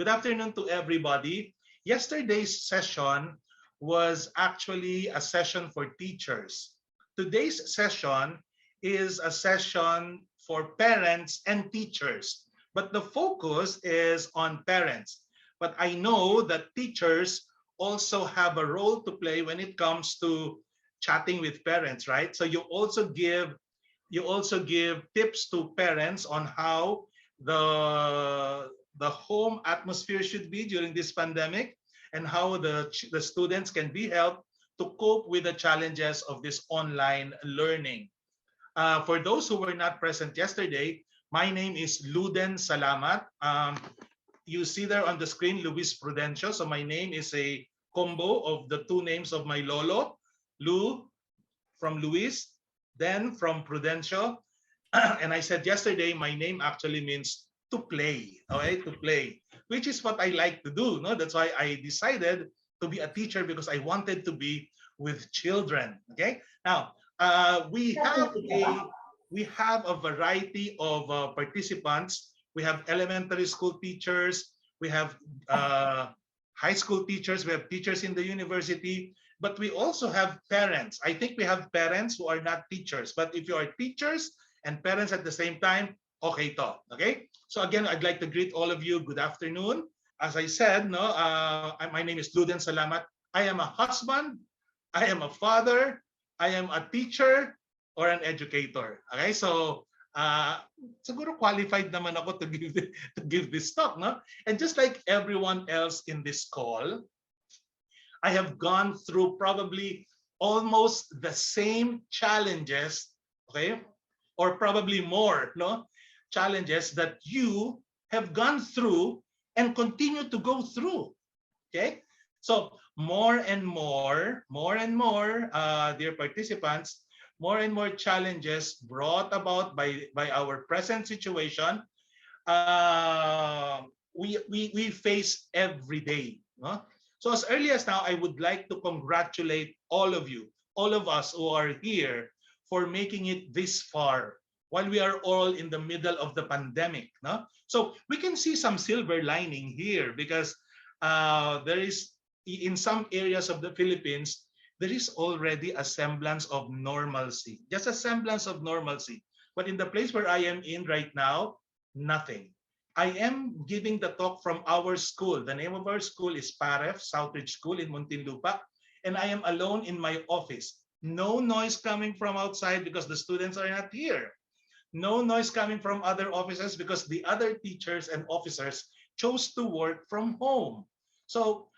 Good afternoon to everybody. Yesterday's session was actually a session for teachers. Today's session is a session for parents and teachers, but the focus is on parents. But I know that teachers also have a role to play when it comes to chatting with parents, right? So you also give tips to parents on how the home atmosphere should be during this pandemic and how the students can be helped to cope with the challenges of this online learning. For those who were not present yesterday, my name is Luden Salamat. You see there on the screen Luis Prudencio. So my name is a combo of the two names of my lolo, Lu from Luis, then from Prudencio. And I said yesterday, my name actually means to play, okay, to play, which is what I like to do. No, that's why I decided to be a teacher because I wanted to be with children. Okay, now we have a variety of participants. We have elementary school teachers, we have high school teachers, we have teachers in the university, but we also have parents. I think we have parents who are not teachers, but if you are teachers and parents at the same time, okay to. Okay? So again, I'd like to greet all of you. Good afternoon. As I said, no, my name is Luden Salamat. I am a husband, I am a father, I am a teacher, or an educator. Okay? So siguro qualified naman ako to give this talk, no? And just like everyone else in this call, I have gone through probably almost the same challenges, okay? Or probably more, no? Challenges that you have gone through and continue to go through, okay? So more and more, dear participants, more and more challenges brought about by our present situation, we face every day, no? So as early as now, I would like to congratulate all of you, all of us who are here for making it this far while we are all in the middle of the pandemic. No? So we can see some silver lining here because there is, in some areas of the Philippines, there is already a semblance of normalcy, just a semblance of normalcy. But in the place where I am in right now, nothing. I am giving the talk from our school. The name of our school is PAREF, Southridge School in Muntinlupa. And I am alone in my office. No noise coming from outside because the students are not here. No noise coming from other offices because the other teachers and officers chose to work from home. So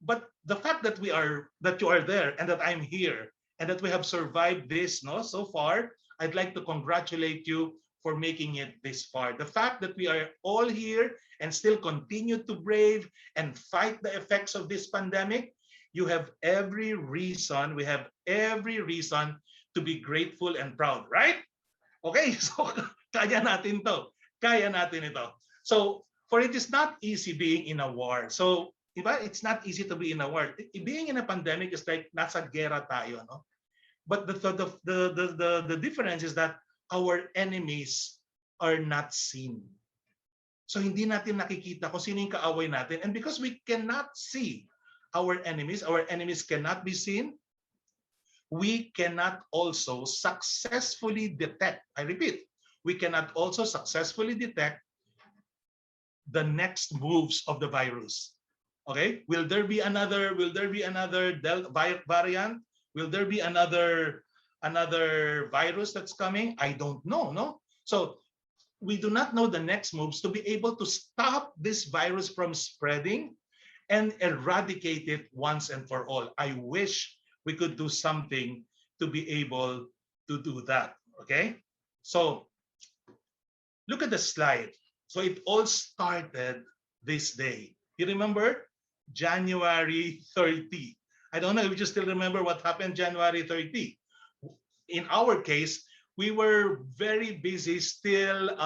but the fact that you are there and that I'm here and that we have survived this, no, so far, I'd like to congratulate you for making it this far. The fact that we are all here and still continue to brave and fight the effects of this pandemic, you have every reason, we have every reason to be grateful and proud, right? Okay, so kaya natin to. Kaya natin ito. So, for it is not easy being in a war. So, diba, it's not easy to be in a war. Being in a pandemic is like nasa gera tayo, no? But the difference is that our enemies are not seen. So hindi natin nakikita kung sino yung kaaway natin. And because we cannot see our enemies cannot be seen, we cannot also successfully detect, I repeat, we cannot also successfully detect the next moves of the virus. Okay? Will there be another variant? Will there be another virus that's coming? I don't know, no? So we do not know the next moves to be able to stop this virus from spreading and eradicate it once and for all. I wish we could do something to be able to do that, okay? So look at the slide. So it all started this day. You remember? January 30. I don't know if you still remember what happened January 30. In our case, we were very busy still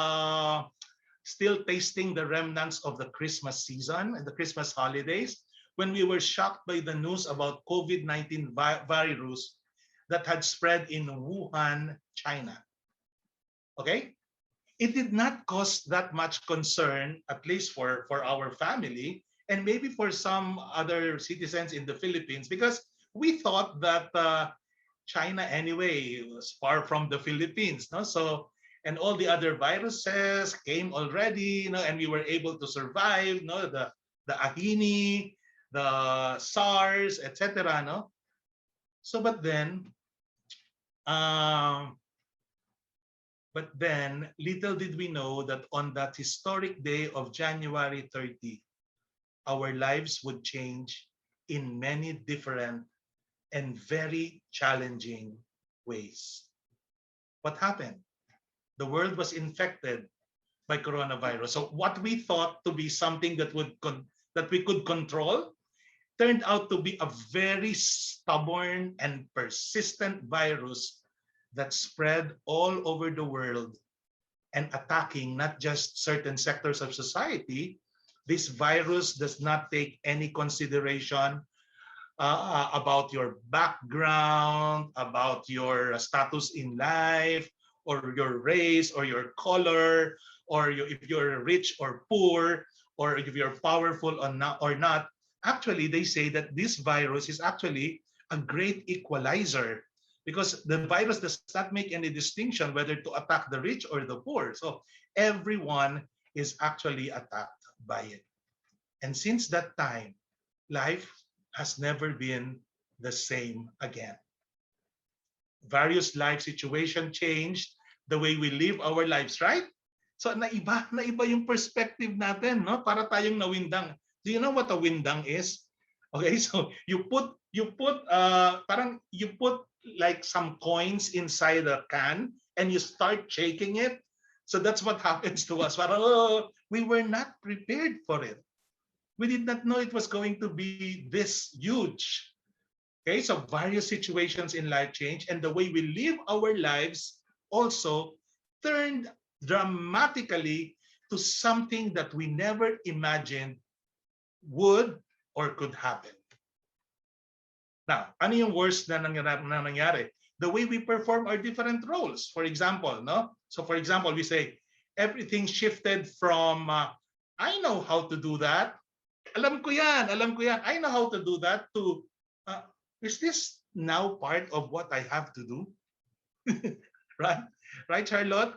tasting the remnants of the Christmas season and the Christmas holidays when we were shocked by the news about COVID-19 virus that had spread in Wuhan, China. Okay? it did not cause that much concern, at least for our family, and maybe for some other citizens in the Philippines, because we thought that China anyway was far from the Philippines, no? So and all the other viruses came already, and we were able to survive, no? The Ahini, the SARS, etc. No, so um, but then little did we know that on that historic day of January 30, our lives would change in many different and very challenging ways. What happened? The world was infected by coronavirus. So what we thought to be something that we could control turned out to be a very stubborn and persistent virus that spread all over the world and attacking not just certain sectors of society. This virus does not take any consideration about your background, about your status in life, or your race, or your color, or if you're rich or poor, or if you're powerful or not. Actually, they say that this virus is actually a great equalizer because the virus does not make any distinction whether to attack the rich or the poor. So everyone is actually attacked by it. And since that time, life has never been the same again. Various life situation changed the way we live our lives, right? So naiba yung perspective natin, no? Para tayong nawindang. Do you know what a windang is? Okay, so you put like some coins inside a can and you start shaking it. So that's what happens to us. Parang, we were not prepared for it. We did not know it was going to be this huge. Okay, so various situations in life change, and the way we live our lives also turned dramatically to something that we never imagined would or could happen. Now, ano yung worst na nangyari? The way we perform our different roles. For example, no? So for example, we say, everything shifted from, I know how to do that. Alam ko yan. I know how to do that to, is this now part of what I have to do? Right? Right, Charlotte?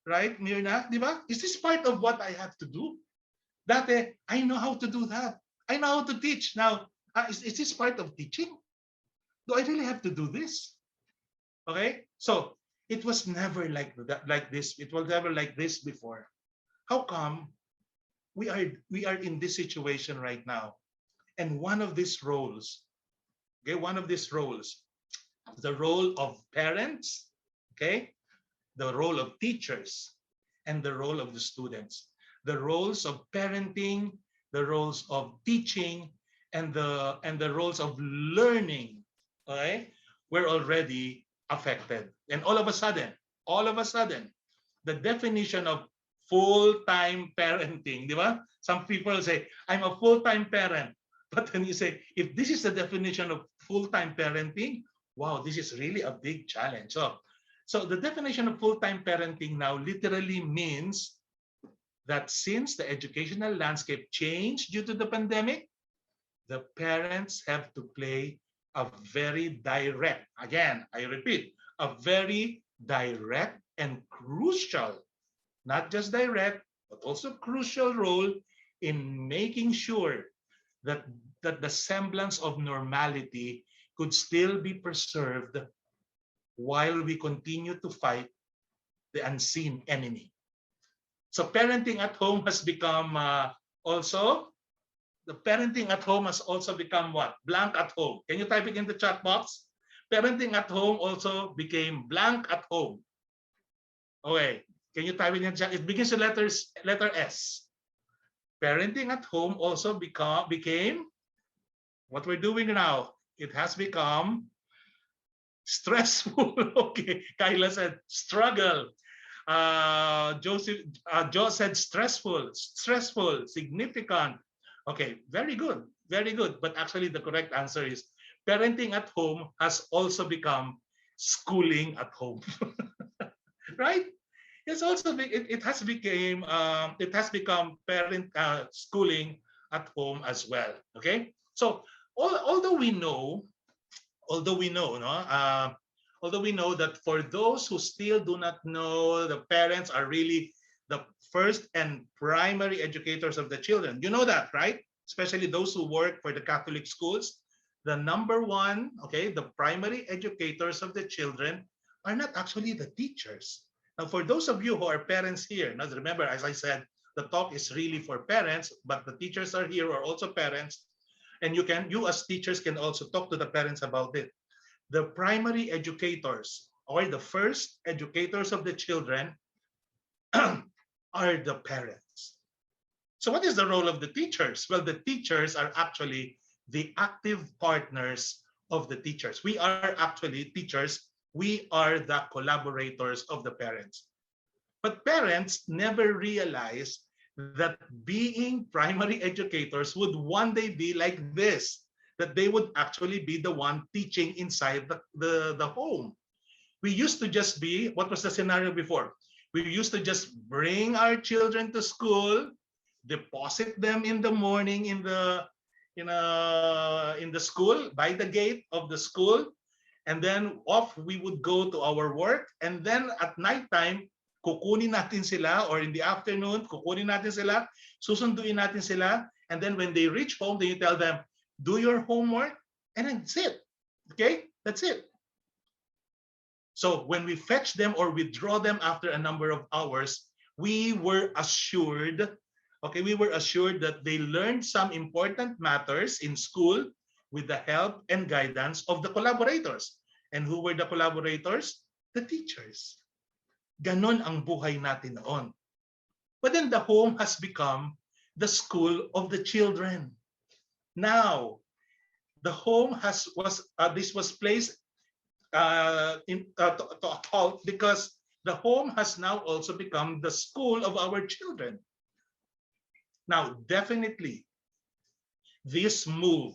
Right, Mirna? Di ba? Is this part of what I have to do? Dati, I know how to do that. I know how to teach. Now, is this part of teaching? Do I really have to do this? Okay? So, it was never like this. It was never like this before. How come we are in this situation right now? And one of these roles, okay, the role of parents, okay, the role of teachers, and the role of the students. The roles of parenting, the roles of teaching, and the roles of learning, okay, were already affected. And all of a sudden, the definition of full-time parenting, di ba? Some people say, I'm a full-time parent. But then you say, if this is the definition of full-time parenting, wow, this is really a big challenge. So the definition of full-time parenting now literally means that since the educational landscape changed due to the pandemic, the parents have to play a very direct, again, I repeat, a very direct and crucial, not just direct, but also crucial role in making sure that the semblance of normality could still be preserved while we continue to fight the unseen enemy. So parenting at home has become what? Blank at home. Can you type it in the chat box? Parenting at home also became blank at home. Okay. Can you type it in the chat? It begins with letter S. Parenting at home also became what we're doing now. It has become stressful. Okay. Kyla said struggle. Joe said stressful, significant. Okay, very good. But actually the correct answer is parenting at home has also become schooling at home. Right? it has became it has become parent schooling at home as well. Okay, so although we know, although we know, no, although we know that for those who still do not know, the parents are really the first and primary educators of the children. You know that, right? Especially those who work for the Catholic schools. The number one, okay, the primary educators of the children are not actually the teachers. Now, for those of you who are parents here, now remember, as I said, the talk is really for parents, but the teachers are here who are also parents, and you as teachers can also talk to the parents about it. The primary educators or the first educators of the children are the parents. So what is the role of the teachers? Well, the teachers are actually the active partners of the teachers. We are actually teachers. We are the collaborators of the parents. But parents never realize that being primary educators would one day be like this, that they would actually be the one teaching inside the home. We used to just be, what was the scenario before? We used to just bring our children to school, deposit them in the morning in the school, by the gate of the school, and then off we would go to our work, and then at nighttime kukunin natin sila, or in the afternoon kukunin natin sila, susunduin natin sila, and then when they reach home, then you tell them, do your homework, and then that's it. Okay, that's it. So when we fetch them or withdraw them after a number of hours, we were assured, okay, we were assured that they learned some important matters in school with the help and guidance of the collaborators. And who were the collaborators? The teachers. Ganon ang buhay natin noon. But then the home has become the school of the children. Now, the home this was placed to a halt because the home has now also become the school of our children. Now, definitely, this move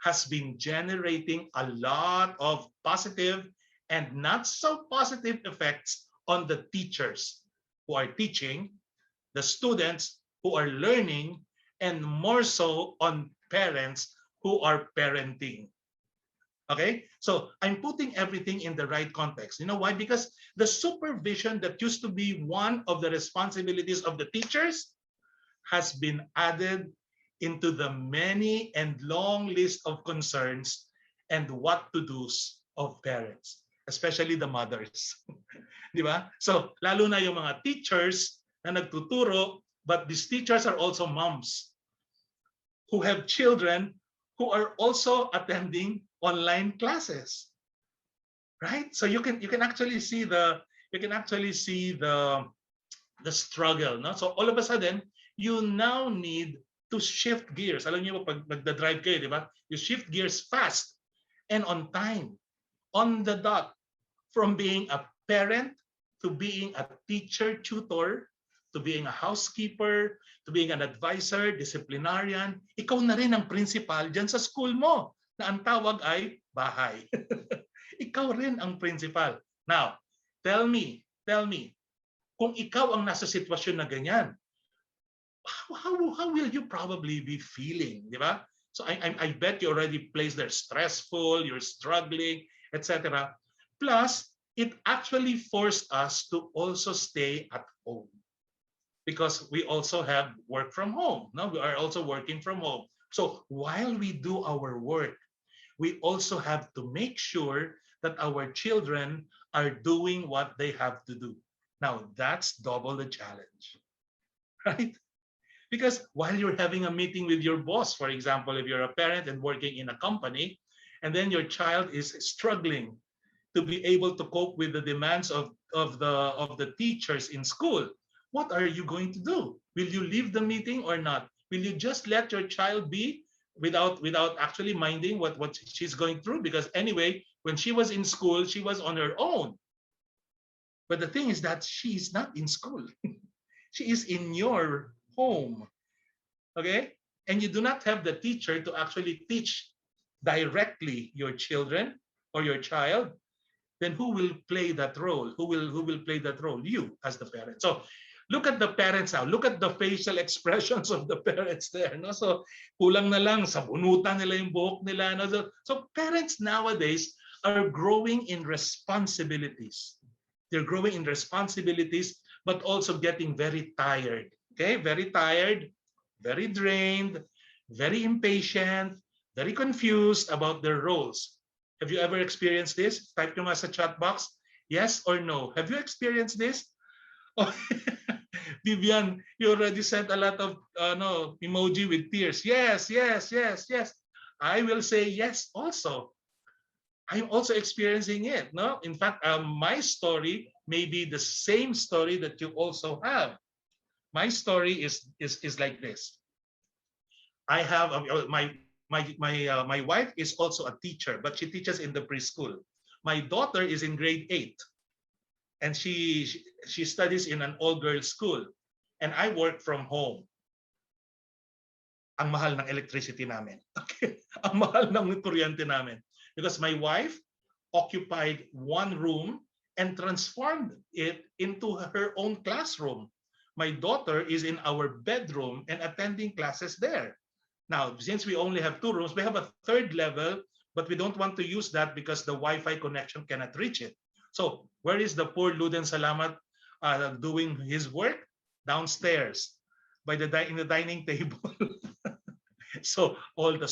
has been generating a lot of positive and not so positive effects on the teachers who are teaching, the students who are learning, and more so on parents who are parenting. Okay, so I'm putting everything in the right context. You know why? Because the supervision that used to be one of the responsibilities of the teachers has been added into the many and long list of concerns and what to do's of parents, especially the mothers. Di ba? So, lalo na yung mga teachers na nagtuturo, but these teachers are also moms who have children who are also attending online classes. Right? So you can actually see the the struggle, no? So all of a sudden, you now need to shift gears. Alam niyo pag nagda-drive kayo, di ba? You shift gears fast and on time, on the dot, from being a parent to being a teacher, tutor, to being a housekeeper, to being an advisor, disciplinarian. Ikaw na rin ang principal dyan sa school mo na ang tawag ay bahay. Ikaw rin ang principal. Now, tell me, kung ikaw ang nasa sitwasyon na ganyan, how will you probably be feeling, di ba? So I bet you already placed there stressful, you're struggling, etc. Plus, it actually forced us to also stay at home because we also have work from home. No, we are also working from home. So while we do our work, we also have to make sure that our children are doing what they have to do. Now, that's double the challenge, right? Because while you're having a meeting with your boss, for example, if you're a parent and working in a company, and then your child is struggling to be able to cope with the demands of the teachers in school, what are you going to do? Will you leave the meeting or not? Will you just let your child be without actually minding what she's going through? Because anyway, when she was in school, she was on her own. But the thing is that she is not in school. She is in your home. Okay? And you do not have the teacher to actually teach directly your children or your child. then who will play that role? Who will play that role? You as the parent. So look at the parents now. Look at the facial expressions of the parents there. No? So kulang na lang, sabunutan nila yung buhok nila. No? So parents nowadays are growing in responsibilities. They're growing in responsibilities, but also getting very tired. Okay, very tired, very drained, very impatient, very confused about their roles. Have you ever experienced this? Type nyo nga sa chat box. Yes or no? Have you experienced this? Oh, Vivian, you already sent a lot of no emoji with tears. Yes, yes, yes, yes. I will say yes also. I'm also experiencing it. No, in fact, my story may be the same story that you also have. My story is like this. I have my wife is also a teacher, but she teaches in the preschool. My daughter is in grade 8, and she studies in an all-girls school, and I work from home. Ang mahal ng electricity namin. Okay? Ang mahal ng kuryente namin. Because my wife occupied one room and transformed it into her own classroom. My daughter is in our bedroom and attending classes there. Now, since we only have 2 rooms, we have a third level, but we don't want to use that because the Wi-Fi connection cannot reach it. So where is the poor Luden Salamat doing his work? Downstairs, in the dining table. So all the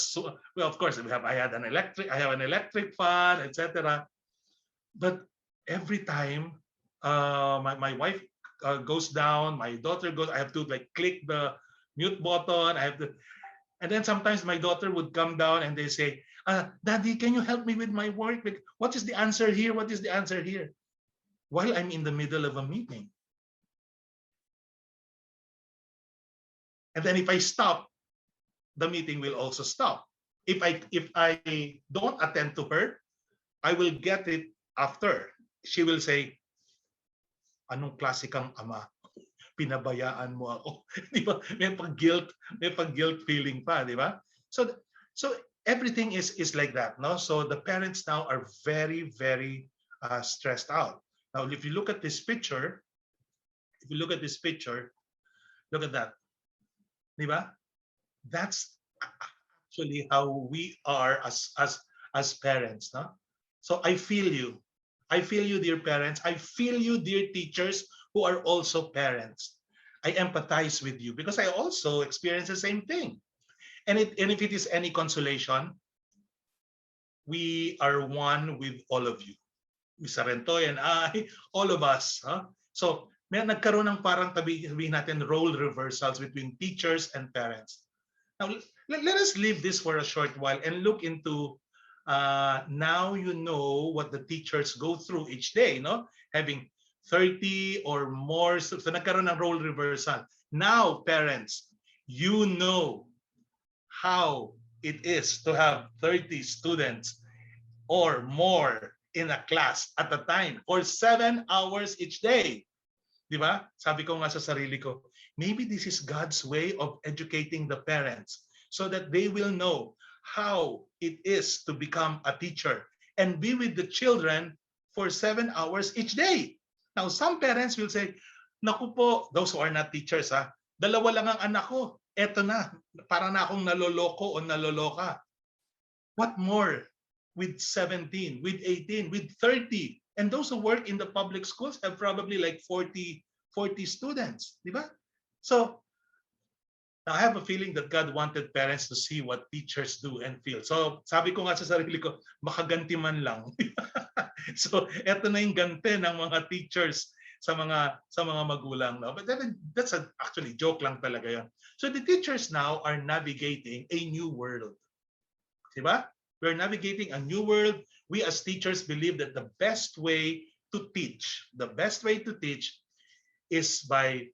well, of course, I have an electric fan, etc. But every time my wife goes down, my daughter goes, I have to like click the mute button. And then sometimes my daughter would come down and they say, Daddy, can you help me with my work? What is the answer here? What is the answer here? While I'm in the middle of a meeting. And then if I stop, the meeting will also stop. If I don't attend to her, I will get it after. She will say, anong klase kang ama? Pinabayaan mo ako. Di ba? May pag-guilt feeling pa, di ba? So everything is like that, no? So the parents now are very, very stressed out. Now, if you look at this picture, look at that. Di ba? That's actually how we are as parents, no? So I feel you. I feel you, dear parents. I feel you, dear teachers who are also parents. I empathize with you because I also experience the same thing. And if it is any consolation, we are one with all of you. Mr. Rentoy and I, all of us. Huh? So may nagkaroon ng parang sabihin natin role reversals between teachers and parents. Now, let us leave this for a short while and look into now you know what the teachers go through each day, no? Having 30 or more, so nagkaroon ng role reversal. Now, parents, you know how it is to have 30 students or more in a class at a time for 7 hours each day. Di ba? Sabi ko nga sa sarili ko, maybe this is God's way of educating the parents so that they will know how it is to become a teacher and be with the children for 7 hours each day. Now, some parents will say, naku po, those who are not teachers, dalawa lang ang anak ko. Eto na, para na akong naloloko o naloloka. What more with 17, with 18, with 30? And those who work in the public schools have probably like 40 students, di ba? So, now I have a feeling that God wanted parents to see what teachers do and feel. So, sabi ko nga sa sarili ko, makaganti man lang. So, eto na yung ganti ng mga teachers sa mga magulang. No? But that's actually joke lang talaga yan. So, the teachers now are navigating a new world. Diba? We're navigating a new world. We as teachers believe that the best way to teach is by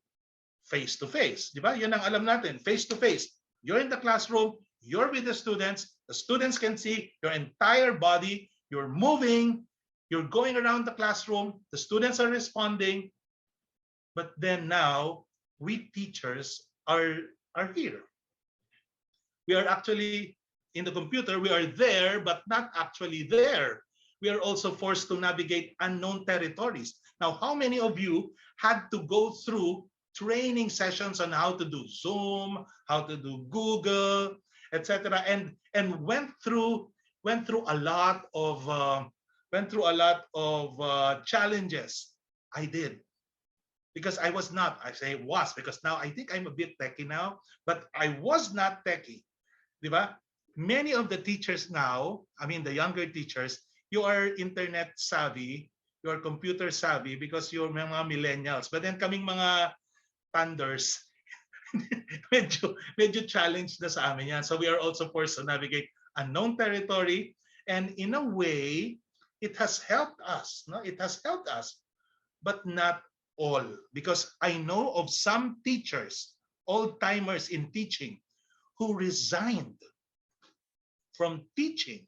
face-to-face. Di ba? Yan ang alam natin, face-to-face. You're in the classroom, you're with the students can see your entire body, you're moving, you're going around the classroom, the students are responding. But then now, we teachers are here. We are actually in the computer, we are there, but not actually there. we are also forced to navigate unknown territories. Now, how many of you had to go through training sessions on how to do Zoom, how to do Google, etc., and went through a lot of challenges? I did, because I was not. I say was because now I think I'm a bit techie now, but I was not techie. Di ba? Many of the teachers now, I mean the younger teachers, you are internet savvy, you are computer savvy because you're mga millennials. But then kaming mga thunders, medyo challenged na sa amin yan. So we are also forced to navigate unknown territory, and in a way, it has helped us. No, it has helped us, but not all, because I know of some teachers, old timers in teaching, who resigned from teaching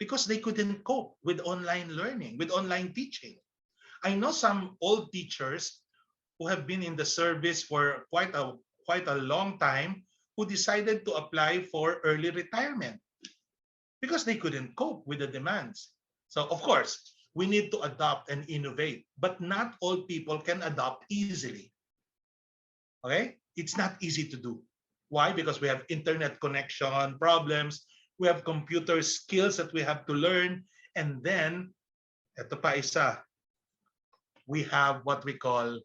because they couldn't cope with online learning, with online teaching. I know some old teachers who have been in the service for quite a long time, who decided to apply for early retirement because they couldn't cope with the demands. So of course, we need to adopt and innovate, but not all people can adopt easily. Okay? It's not easy to do. Why? Because we have internet connection problems, we have computer skills that we have to learn, and then, eto pa isa, we have what we call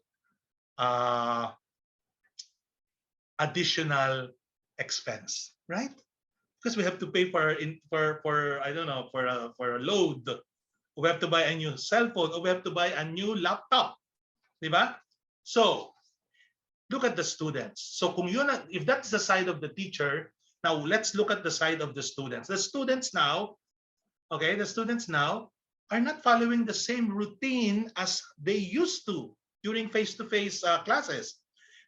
uh, additional expense, right? Because we have to pay for I don't know, for a load. We have to buy a new cell phone, or we have to buy a new laptop, di ba? So look at the students. So kung yun, if that's the side of the teacher, now let's look at the side of the students. The students now, okay, the students now are not following the same routine as they used to during face-to-face classes.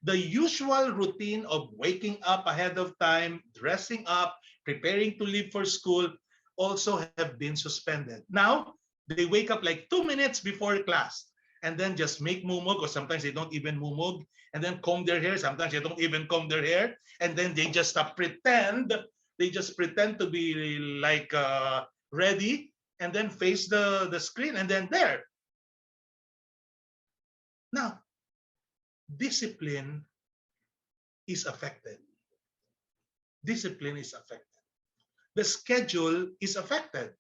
The usual routine of waking up ahead of time, dressing up, preparing to leave for school also have been suspended. Now, they wake up like 2 minutes before class and then just make mumog, or sometimes they don't even mumog, and then comb their hair. Sometimes they don't even comb their hair, and then they just pretend. They just pretend to be like ready, and then face the screen, and then there. Now, discipline is affected. Discipline is affected. The schedule is affected.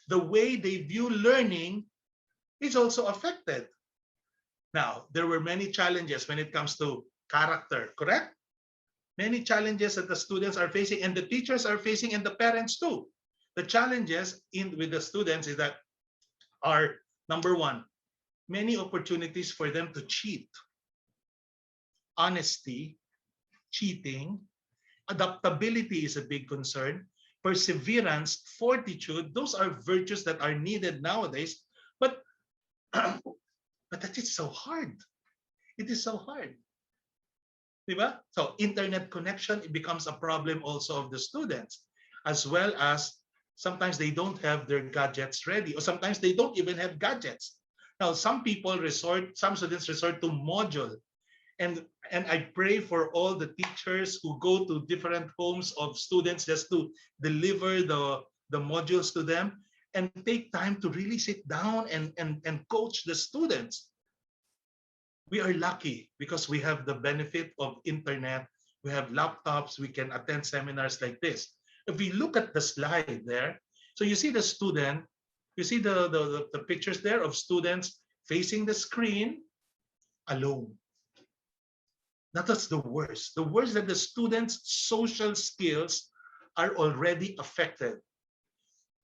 The way they view learning is also affected. Now, there were many challenges when it comes to character, correct? Many challenges that the students are facing, and the teachers are facing, and the parents too. The challenges with the students is that are, number one, many opportunities for them to cheat. Honesty, cheating, adaptability is a big concern. Perseverance, fortitude, those are virtues that are needed nowadays. But but that is so hard. It is so hard. Diba? So internet connection, it becomes a problem also of the students, as well as sometimes they don't have their gadgets ready, or sometimes they don't even have gadgets. Now, some students resort to module. And I pray for all the teachers who go to different homes of students just to deliver the modules to them, and take time to really sit down and coach the students. We are lucky because we have the benefit of internet. We have laptops. We can attend seminars like this. If we look at the slide there, so you see the student, you see the pictures there of students facing the screen alone. That's the worst. The worst that the students' social skills are already affected.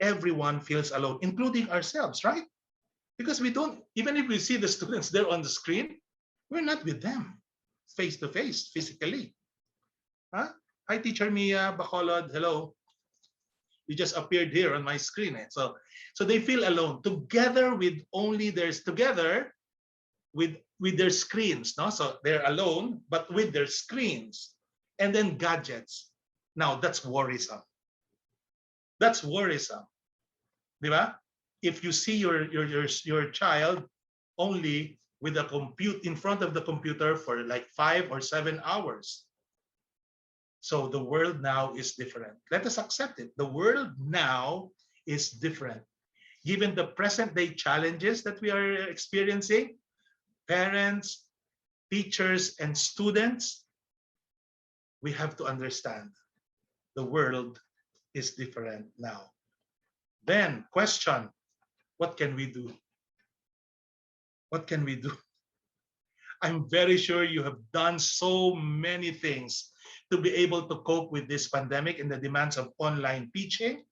Everyone feels alone, including ourselves, right? Because we don't, even if we see the students there on the screen, we're not with them face to face, physically. Huh? Hi, Teacher Mia Bacolod. Hello. You just appeared here on my screen. So they feel alone, together with their screens. No? So they're alone, but with their screens. And then gadgets. Now, that's worrisome. That's worrisome. Diba? If you see your child only with a in front of the computer for like 5 or 7 hours. So the world now is different. Let us accept it. The world now is different. given the present day challenges that we are experiencing, parents, teachers, and students, we have to understand the world is different now. Then, question, what can we do? What can we do? I'm very sure you have done so many things to be able to cope with this pandemic and the demands of online teaching,